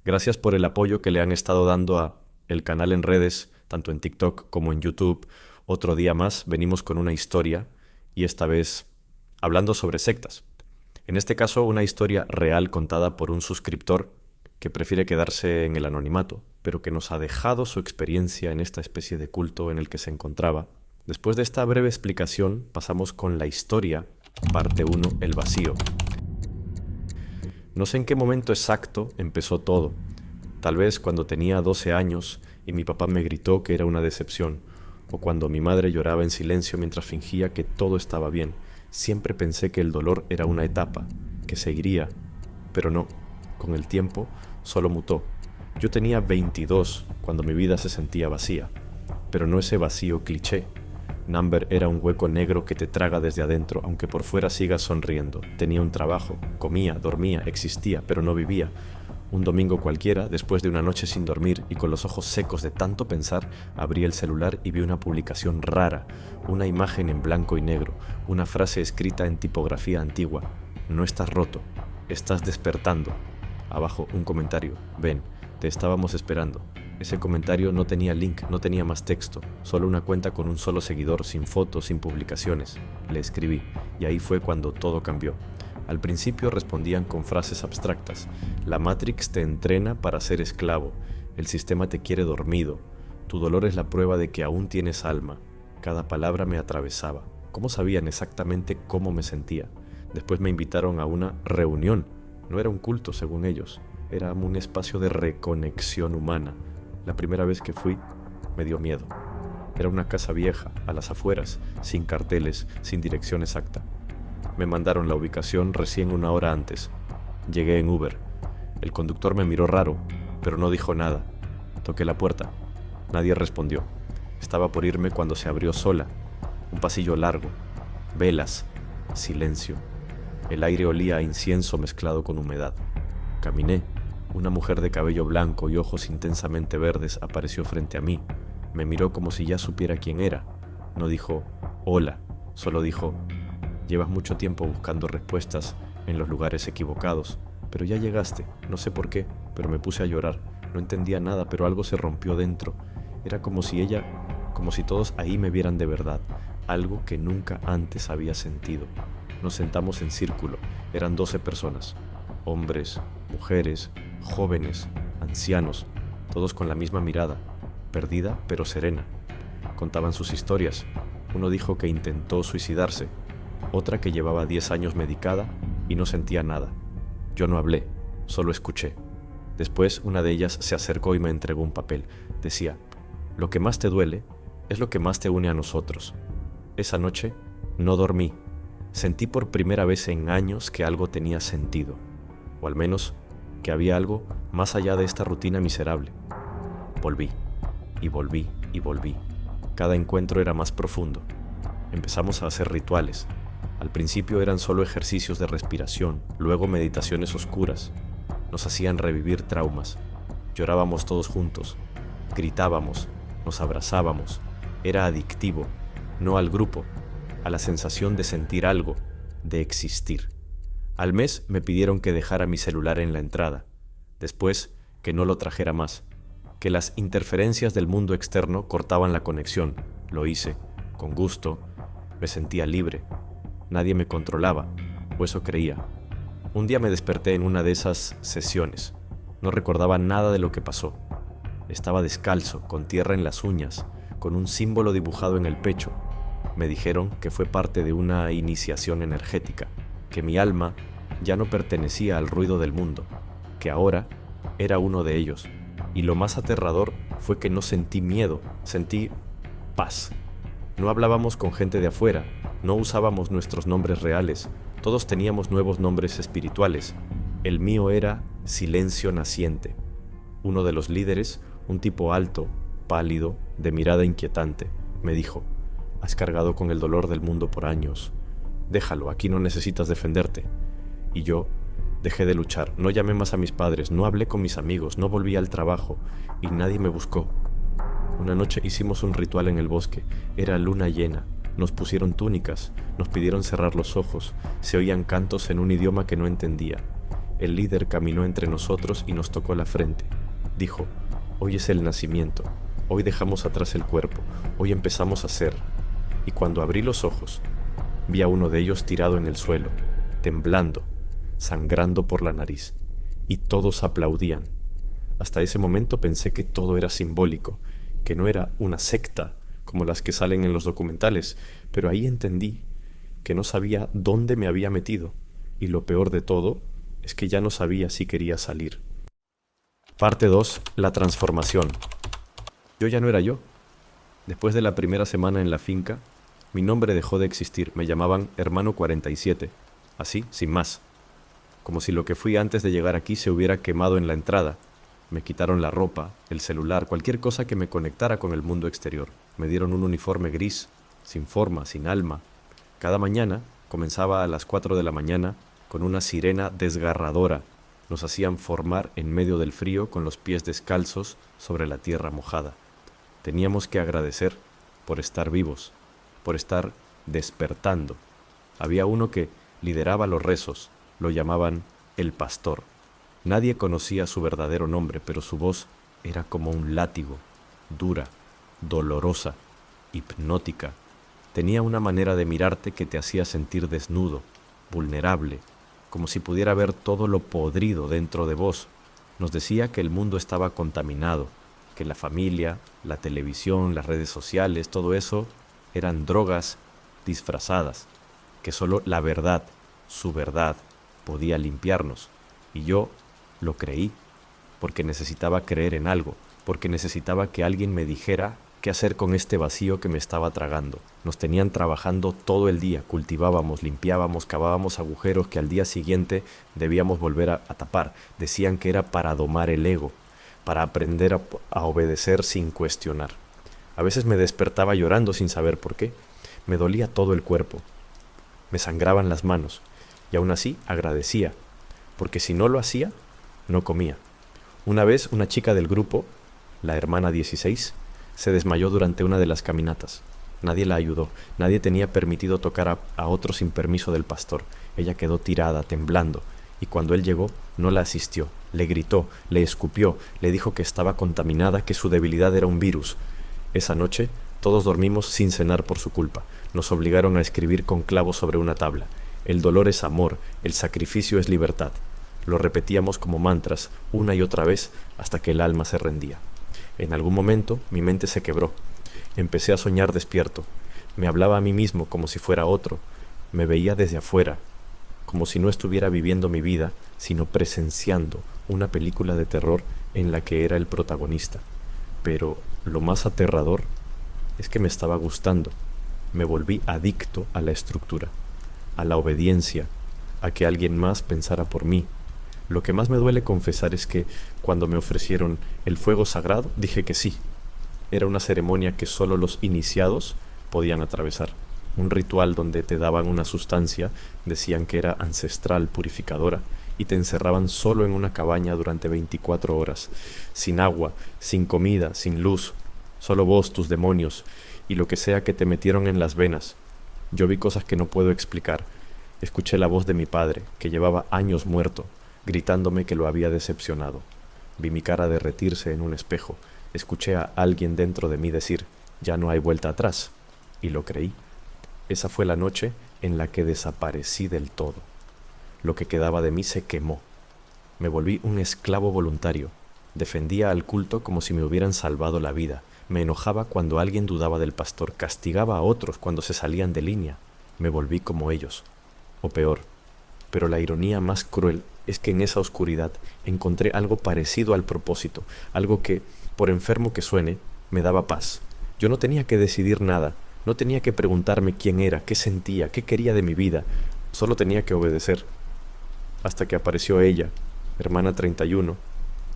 Gracias por el apoyo que le han estado dando a el canal en redes, tanto en TikTok como en YouTube. Otro día más venimos con una historia y esta vez hablando sobre sectas. En este caso, una historia real contada por un suscriptor que prefiere quedarse en el anonimato, pero que nos ha dejado su experiencia en esta especie de culto en el que se encontraba. Después de esta breve explicación, pasamos con la historia, parte 1, el vacío. No sé en qué momento exacto empezó todo. Tal vez cuando tenía 12 años y mi papá me gritó que era una decepción, o cuando mi madre lloraba en silencio mientras fingía que todo estaba bien. Siempre pensé que el dolor era una etapa, que seguiría, pero no. Con el tiempo, solo mutó. Yo tenía 22 cuando mi vida se sentía vacía, pero no ese vacío cliché. Number era un hueco negro que te traga desde adentro, aunque por fuera sigas sonriendo. Tenía un trabajo, comía, dormía, existía, pero no vivía. Un domingo cualquiera, después de una noche sin dormir y con los ojos secos de tanto pensar, abrí el celular y vi una publicación rara, una imagen en blanco y negro, una frase escrita en tipografía antigua. No estás roto, estás despertando. Abajo un comentario, ven, te estábamos esperando. Ese comentario no tenía link, no tenía más texto, solo una cuenta con un solo seguidor, sin fotos, sin publicaciones. Le escribí, y ahí fue cuando todo cambió. Al principio respondían con frases abstractas. La Matrix te entrena para ser esclavo. El sistema te quiere dormido. Tu dolor es la prueba de que aún tienes alma. Cada palabra me atravesaba. ¿Cómo sabían exactamente cómo me sentía? Después me invitaron a una reunión. No era un culto, según ellos. Era un espacio de reconexión humana. La primera vez que fui, me dio miedo. Era una casa vieja, a las afueras, sin carteles, sin dirección exacta. Me mandaron la ubicación recién una hora antes. Llegué en Uber. El conductor me miró raro, pero no dijo nada. Toqué la puerta. Nadie respondió. Estaba por irme cuando se abrió sola. Un pasillo largo. Velas. Silencio. El aire olía a incienso mezclado con humedad. Caminé. Una mujer de cabello blanco y ojos intensamente verdes apareció frente a mí. Me miró como si ya supiera quién era. No dijo, hola, solo dijo, llevas mucho tiempo buscando respuestas en los lugares equivocados, pero ya llegaste, no sé por qué, pero me puse a llorar. No entendía nada, pero algo se rompió dentro. Era como si todos ahí me vieran de verdad, algo que nunca antes había sentido. Nos sentamos en círculo, eran 12 personas, hombres, mujeres, jóvenes, ancianos, todos con la misma mirada, perdida pero serena. Contaban sus historias. Uno dijo que intentó suicidarse, otra que llevaba 10 años medicada y no sentía nada. Yo no hablé, solo escuché. Después una de ellas se acercó y me entregó un papel. Decía, lo que más te duele es lo que más te une a nosotros. Esa noche no dormí. Sentí por primera vez en años que algo tenía sentido, o al menos que había algo más allá de esta rutina miserable. Volví, y volví, y volví. Cada encuentro era más profundo. Empezamos a hacer rituales. Al principio eran solo ejercicios de respiración, luego meditaciones oscuras. Nos hacían revivir traumas. Llorábamos todos juntos, gritábamos, nos abrazábamos. Era adictivo, no al grupo, a la sensación de sentir algo, de existir. Al mes me pidieron que dejara mi celular en la entrada, después que no lo trajera más, que las interferencias del mundo externo cortaban la conexión. Lo hice, con gusto, me sentía libre, nadie me controlaba, o eso creía. Un día me desperté en una de esas sesiones, no recordaba nada de lo que pasó. Estaba descalzo, con tierra en las uñas, con un símbolo dibujado en el pecho. Me dijeron que fue parte de una iniciación energética, que mi alma ya no pertenecía al ruido del mundo, que ahora era uno de ellos. Y lo más aterrador fue que no sentí miedo, sentí paz. No hablábamos con gente de afuera, no usábamos nuestros nombres reales, todos teníamos nuevos nombres espirituales. El mío era Silencio Naciente. Uno de los líderes, un tipo alto, pálido, de mirada inquietante, me dijo, has cargado con el dolor del mundo por años. Déjalo, aquí no necesitas defenderte. Y yo dejé de luchar, no llamé más a mis padres, no hablé con mis amigos, no volví al trabajo y nadie me buscó. Una noche hicimos un ritual en el bosque, era luna llena, nos pusieron túnicas, nos pidieron cerrar los ojos, se oían cantos en un idioma que no entendía. El líder caminó entre nosotros y nos tocó la frente. Dijo: hoy es el nacimiento, hoy dejamos atrás el cuerpo, hoy empezamos a ser. Y cuando abrí los ojos, vi a uno de ellos tirado en el suelo, temblando, sangrando por la nariz, y todos aplaudían. Hasta ese momento pensé que todo era simbólico, que no era una secta como las que salen en los documentales, pero ahí entendí que no sabía dónde me había metido, y lo peor de todo es que ya no sabía si quería salir. Parte 2. La transformación. Yo ya no era yo. Después de la primera semana en la finca, mi nombre dejó de existir. Me llamaban Hermano 47, así, sin más. Como si lo que fui antes de llegar aquí se hubiera quemado en la entrada. Me quitaron la ropa, el celular, cualquier cosa que me conectara con el mundo exterior. Me dieron un uniforme gris, sin forma, sin alma. Cada mañana comenzaba a las 4 de la mañana con una sirena desgarradora. Nos hacían formar en medio del frío con los pies descalzos sobre la tierra mojada. Teníamos que agradecer por estar vivos, por estar despertando. Había uno que lideraba los rezos, lo llamaban el pastor. Nadie conocía su verdadero nombre, pero su voz era como un látigo, dura, dolorosa, hipnótica. Tenía una manera de mirarte que te hacía sentir desnudo, vulnerable, como si pudiera ver todo lo podrido dentro de vos. Nos decía que el mundo estaba contaminado, que la familia, la televisión, las redes sociales, todo eso eran drogas disfrazadas, que solo la verdad, su verdad, podía limpiarnos. Y yo lo creí, porque necesitaba creer en algo, porque necesitaba que alguien me dijera qué hacer con este vacío que me estaba tragando. Nos tenían trabajando todo el día, cultivábamos, limpiábamos, cavábamos agujeros que al día siguiente debíamos volver a tapar. Decían que era para domar el ego, para aprender a obedecer sin cuestionar. A veces me despertaba llorando sin saber por qué. Me dolía todo el cuerpo, me sangraban las manos, y aún así agradecía, porque si no lo hacía, no comía. Una vez una chica del grupo, la hermana 16, se desmayó durante una de las caminatas. Nadie la ayudó, nadie tenía permitido tocar a otro sin permiso del pastor. Ella quedó tirada, temblando, y cuando él llegó, no la asistió. Le gritó, le escupió, le dijo que estaba contaminada, que su debilidad era un virus. Esa noche, todos dormimos sin cenar por su culpa. Nos obligaron a escribir con clavos sobre una tabla: el dolor es amor, el sacrificio es libertad. Lo repetíamos como mantras, una y otra vez, hasta que el alma se rendía. En algún momento mi mente se quebró. Empecé a soñar despierto. Me hablaba a mí mismo como si fuera otro. Me veía desde afuera, como si no estuviera viviendo mi vida, sino presenciando una película de terror en la que era el protagonista. Pero lo más aterrador es que me estaba gustando. Me volví adicto a la estructura, a la obediencia, a que alguien más pensara por mí. Lo que más me duele confesar es que cuando me ofrecieron el fuego sagrado, dije que sí. Era una ceremonia que solo los iniciados podían atravesar. Un ritual donde te daban una sustancia, decían que era ancestral, purificadora, y te encerraban solo en una cabaña durante 24 horas, sin agua, sin comida, sin luz, solo vos, tus demonios, y lo que sea que te metieron en las venas. Yo vi cosas que no puedo explicar. Escuché la voz de mi padre, que llevaba años muerto, gritándome que lo había decepcionado. Vi mi cara derretirse en un espejo. Escuché a alguien dentro de mí decir: ya no hay vuelta atrás. Y lo creí. Esa fue la noche en la que desaparecí del todo. Lo que quedaba de mí se quemó. Me volví un esclavo voluntario. Defendía al culto como si me hubieran salvado la vida. Me enojaba cuando alguien dudaba del pastor. Castigaba a otros cuando se salían de línea. Me volví como ellos, o peor. Pero la ironía más cruel es que en esa oscuridad encontré algo parecido al propósito, algo que, por enfermo que suene, me daba paz. Yo no tenía que decidir nada, no tenía que preguntarme quién era, qué sentía, qué quería de mi vida, solo tenía que obedecer. Hasta que apareció ella, hermana 31.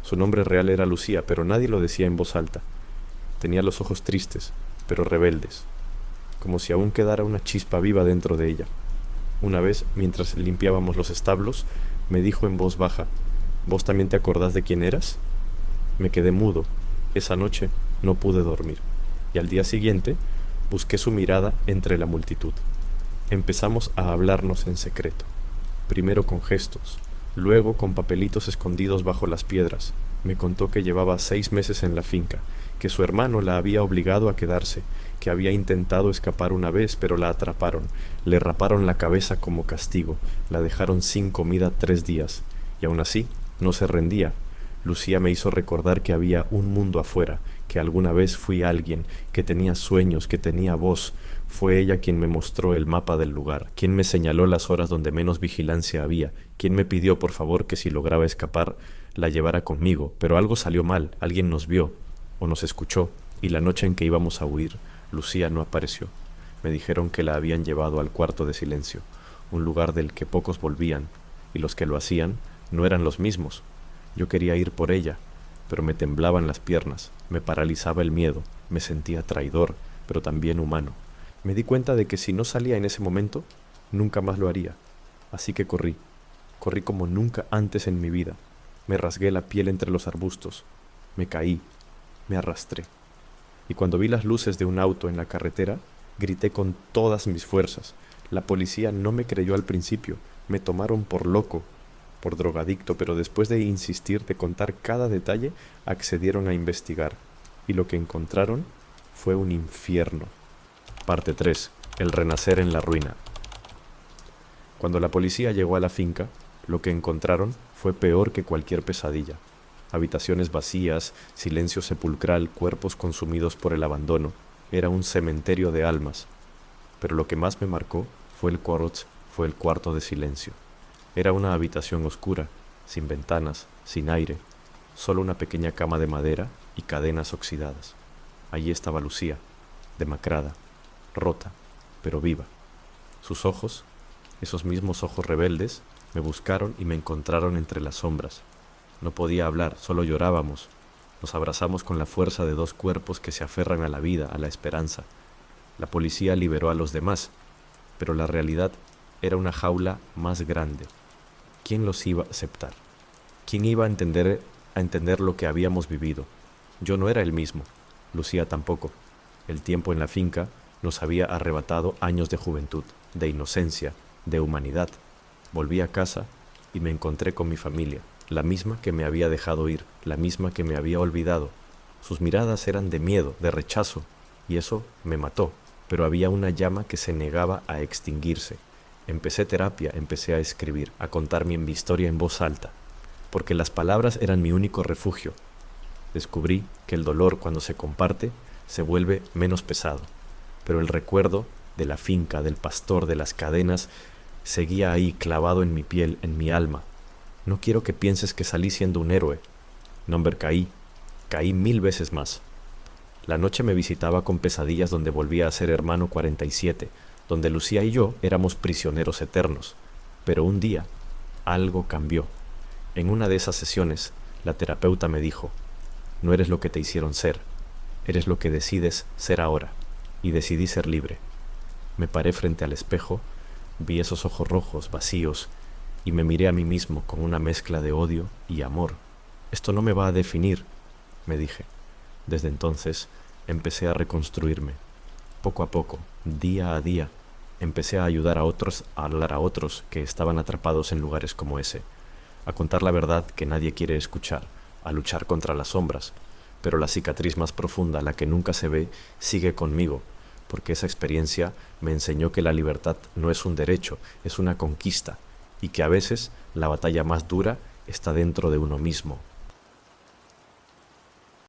Su nombre real era Lucía, pero nadie lo decía en voz alta. Tenía los ojos tristes, pero rebeldes, como si aún quedara una chispa viva dentro de ella. Una vez, mientras limpiábamos los establos, me dijo en voz baja: ¿vos también te acordás de quién eras? Me quedé mudo. Esa noche no pude dormir. Y al día siguiente busqué su mirada entre la multitud. Empezamos a hablarnos en secreto. Primero con gestos, Luego, con papelitos escondidos bajo las piedras, me contó que llevaba 6 meses en la finca, que su hermano la había obligado a quedarse, que había intentado escapar una vez, pero la atraparon, le raparon la cabeza como castigo, la dejaron sin comida 3 días, y aún así no se rendía. Lucía me hizo recordar que había un mundo afuera, que alguna vez fui alguien, que tenía sueños, que tenía voz. Fue ella quien me mostró el mapa del lugar, quien me señaló las horas donde menos vigilancia había, quien me pidió por favor que si lograba escapar, la llevara conmigo, pero algo salió mal, alguien nos vio, o nos escuchó, y la noche en que íbamos a huir, Lucía no apareció. Me dijeron que la habían llevado al cuarto de silencio, un lugar del que pocos volvían, y los que lo hacían no eran los mismos. Yo quería ir por ella, pero me temblaban las piernas, me paralizaba el miedo, me sentía traidor, pero también humano. Me di cuenta de que si no salía en ese momento, nunca más lo haría. Así que corrí como nunca antes en mi vida. Me rasgué la piel entre los arbustos, me caí, me arrastré. Y cuando vi las luces de un auto en la carretera, grité con todas mis fuerzas. La policía no me creyó al principio, me tomaron por loco, por drogadicto, pero después de insistir, de contar cada detalle, accedieron a investigar. Y lo que encontraron fue un infierno. Parte 3. El renacer en la ruina. Cuando la policía llegó a la finca, lo que encontraron fue peor que cualquier pesadilla. Habitaciones vacías, silencio sepulcral, cuerpos consumidos por el abandono. Era un cementerio de almas. Pero lo que más me marcó fue el cuarto de silencio. Era una habitación oscura, sin ventanas, sin aire, solo una pequeña cama de madera y cadenas oxidadas. Allí estaba Lucía, demacrada, rota, pero viva. Sus ojos, esos mismos ojos rebeldes, me buscaron y me encontraron entre las sombras. No podía hablar, solo llorábamos. Nos abrazamos con la fuerza de dos cuerpos que se aferran a la vida, a la esperanza. La policía liberó a los demás, pero la realidad era una jaula más grande. ¿Quién los iba a aceptar? ¿Quién iba a entender lo que habíamos vivido? Yo no era el mismo, Lucía tampoco. El tiempo en la finca nos había arrebatado años de juventud, de inocencia, de humanidad. Volví a casa y me encontré con mi familia, la misma que me había dejado ir, la misma que me había olvidado. Sus miradas eran de miedo, de rechazo, y eso me mató, pero había una llama que se negaba a extinguirse. Empecé terapia, empecé a escribir, a contar mi historia en voz alta, porque las palabras eran mi único refugio. Descubrí que el dolor, cuando se comparte, se vuelve menos pesado, pero el recuerdo de la finca, del pastor, de las cadenas, seguía ahí clavado en mi piel, en mi alma. No quiero que pienses que salí siendo un héroe. No, hombre, caí 1000 veces más. La noche me visitaba con pesadillas donde volvía a ser hermano 47, donde Lucía y yo éramos prisioneros eternos. Pero un día, algo cambió. En una de esas sesiones, la terapeuta me dijo: no eres lo que te hicieron ser, eres lo que decides ser ahora. Y decidí ser libre. Me paré frente al espejo, vi esos ojos rojos, vacíos, y me miré a mí mismo con una mezcla de odio y amor. Esto no me va a definir, me dije. Desde entonces, empecé a reconstruirme. Poco a poco, día a día, empecé a ayudar a otros, a hablar a otros que estaban atrapados en lugares como ese, a contar la verdad que nadie quiere escuchar, a luchar contra las sombras. Pero la cicatriz más profunda, la que nunca se ve, sigue conmigo, porque esa experiencia me enseñó que la libertad no es un derecho, es una conquista, y que a veces la batalla más dura está dentro de uno mismo.